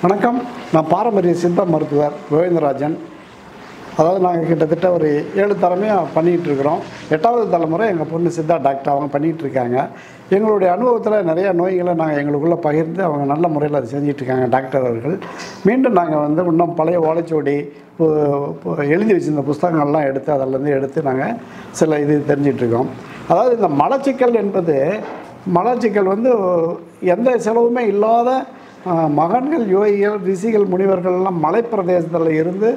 வணக்கம். நான் பாரம்பரிய சித்த மருத்துவர் கோவிந்தராஜன். அதாவது நாங்கள் கிட்டத்தட்ட ஒரு 7 தலைமையாக பண்ணிகிட்ருக்குறோம். 8வது தலைமுறை எங்கள் பொண்ணு சித்தா டாக்டர் அவங்க பண்ணிகிட்ருக்காங்க. எங்களுடைய அனுபவத்தில் நிறையா நோய்களை நாங்கள் எங்களுக்குள்ளே பகிர்ந்து அவங்க நல்ல முறையில் அதை செஞ்சிட்ருக்காங்க டாக்டர் அவர்கள். மீண்டும் நாங்கள் இன்னும் பழைய ஓலைச்சுவடி எழுதி வச்சுருந்த புஸ்தகங்கள்லாம் எடுத்து அதிலேருந்து எடுத்து நாங்கள் சில இது தெரிஞ்சிட்ருக்கோம். அதாவது இந்த மலச்சிக்கல் என்பது மலச்சிக்கல் எந்த செலவுமே இல்லாத மகன்கள், யோகிகள், ரிஷிகள், முனிவர்கள்லாம் மலைப்பிரதேசத்தில் இருந்து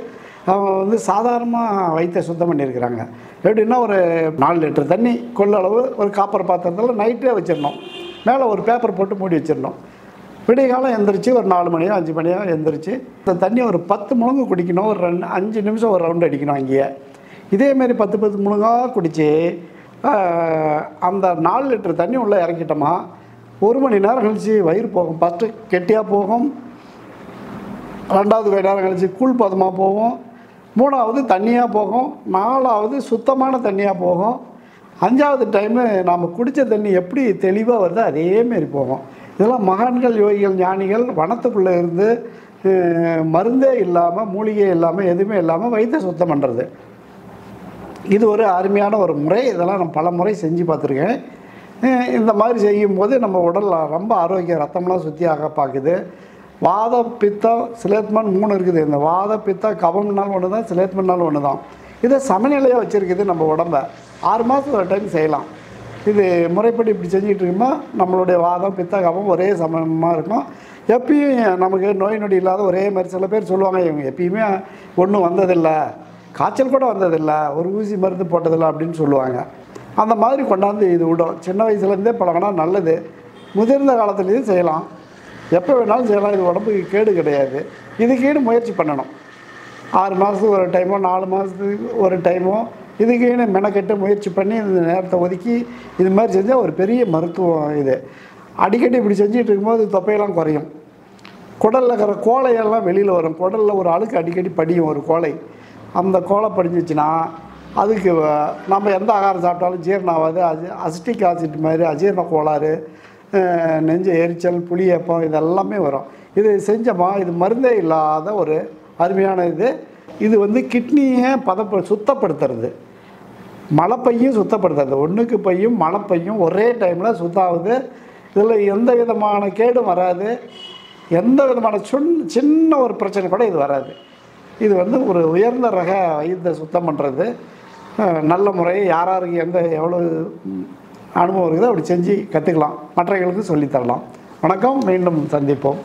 அவங்க சாதாரணமாக வயிற்றை சுத்தம் பண்ணியிருக்கிறாங்க. எப்படின்னா ஒரு 4 லிட்டர் தண்ணி கொள்ளளவு ஒரு காப்பர் பாத்திரத்தில் நைட்டே வச்சிடணும். மேலே ஒரு பேப்பர் போட்டு மூடி வச்சிடணும். விடிய காலம் எந்திரிச்சு ஒரு 4 மணியோ 5 மணியோ எந்திரிச்சு இந்த தண்ணி ஒரு 10 முழுங்கு குடிக்கணும். ஒரு 5 நிமிஷம் ஒரு ரவுண்டு அடிக்கணும். அங்கேயே இதேமாரி 10 முழுங்காக குடித்து அந்த 4 லிட்டர் தண்ணி உள்ளே இறக்கிட்டோமா 1 மணி நேரம் கழித்து வயிறு போகும். ஃபஸ்ட்டு கெட்டியாக போகும், 2வது கொஞ்ச நேரம் கழித்து கூழ் பதமாக போகும், 3வது தண்ணியாக போகும், 4வது சுத்தமான தண்ணியாக போகும், 5வது டைமு நாம் குடித்த தண்ணி எப்படி தெளிவாக வருதோ அதேமாரி போகும். இதெல்லாம் மகான்கள், யோகிகள், ஞானிகள் வனத்துக்குள்ளே இருந்து மருந்தே இல்லாமல், மூலிகை இல்லாமல், எதுவுமே இல்லாமல் வயிற்றை சுத்தம் பண்ணுறது. இது ஒரு அருமையான ஒரு முறை. இதெல்லாம் நான் பல முறை செஞ்சு பார்த்துருக்கேன். இந்த மாதிரி செய்யும்போது நம்ம உடல் ரொம்ப ஆரோக்கியம், ரத்தம்லாம் சுத்தியாக பார்க்குது. வாத பித்தம் சிலேத்மன் 3 இருக்குது. இந்த வாத பித்தம் கபம்னாலும் ஒன்று தான், சிலேத்மன்னாலும் ஒன்று தான். இதை சமநிலையாக வச்சுருக்குது நம்ம உடம்பை. 6 மாதத்துக்கு ஒரு டைம் செய்யலாம். இது முறைப்படி இப்படி செஞ்சுட்டு இருக்கோமா நம்மளுடைய வாதம் பித்த கபம் ஒரே சமமாக இருக்கும். எப்பயும் நமக்கு நோய் நொடி இல்லாத ஒரே மாதிரி. சில பேர் சொல்லுவாங்க இவங்க எப்பயுமே ஒன்றும் வந்ததில்லை, காய்ச்சல் கூட வந்ததில்லை, ஒரு ஊசி மருந்து போட்டதில்லை அப்படின்னு சொல்லுவாங்க. அந்த மாதிரி கொண்டாந்து இது விடும். சின்ன வயசுலேருந்தே பழகினா நல்லது. முதிர்ந்த காலத்துலேயும் செய்யலாம், எப்போ வேணாலும் செய்யலாம். இது உடம்புக்கு கேடு கிடையாது. இதுக்கீடு முயற்சி பண்ணணும். 6 மாதத்துக்கு ஒரு டைமோ 4 மாதத்துக்கு ஒரு டைமோ இதுக்கீடு மெனக்கெட்டு முயற்சி பண்ணி இந்த நேரத்தை ஒதுக்கி இது மாதிரி செஞ்சால் ஒரு பெரிய மருத்துவம். இது அடிக்கடி இப்படி செஞ்சுட்டு இருக்கும்போது தொப்பையெல்லாம் குறையும். குடலில் இருக்கிற கோழையெல்லாம் வெளியில் வரும். குடலில் ஒரு அழுக்கு அடிக்கடி படியும் ஒரு கோழை. அந்த கோழை படிஞ்சிச்சுன்னா அதுக்கு நம்ம எந்த ஆகாரம் சாப்பிட்டாலும் ஜீரணம் ஆகாது. அசிட்டிக் ஆசிட் மாதிரி அஜீரண கோளாறு, நெஞ்சு எரிச்சல், புளியப்பம் இதெல்லாமே வரும். இது செஞ்சோமா இது மருந்தே இல்லாத ஒரு அருமையான இது கிட்னியை சுத்தப்படுத்துறது, மலைப்பையும் சுத்தப்படுத்துறது. ஒன்றுக்கு பையும் மலைப்பையும் ஒரே டைமில் சுத்தாகுது. இதில் எந்த விதமான கேடும் வராது. எந்த விதமான சின்ன ஒரு பிரச்சனை கூட இது வராது. இது ஒரு உயர்ந்த ரக வயிற்றை சுத்தம் பண்ணுறது நல்ல முறை. யாராருக்கு எவ்வளோ அனுபவம் இருக்குதோ அப்படி செஞ்சு கற்றுக்கலாம், மற்றவர்களுக்கு சொல்லித்தரலாம். வணக்கம், மீண்டும் சந்திப்போம்.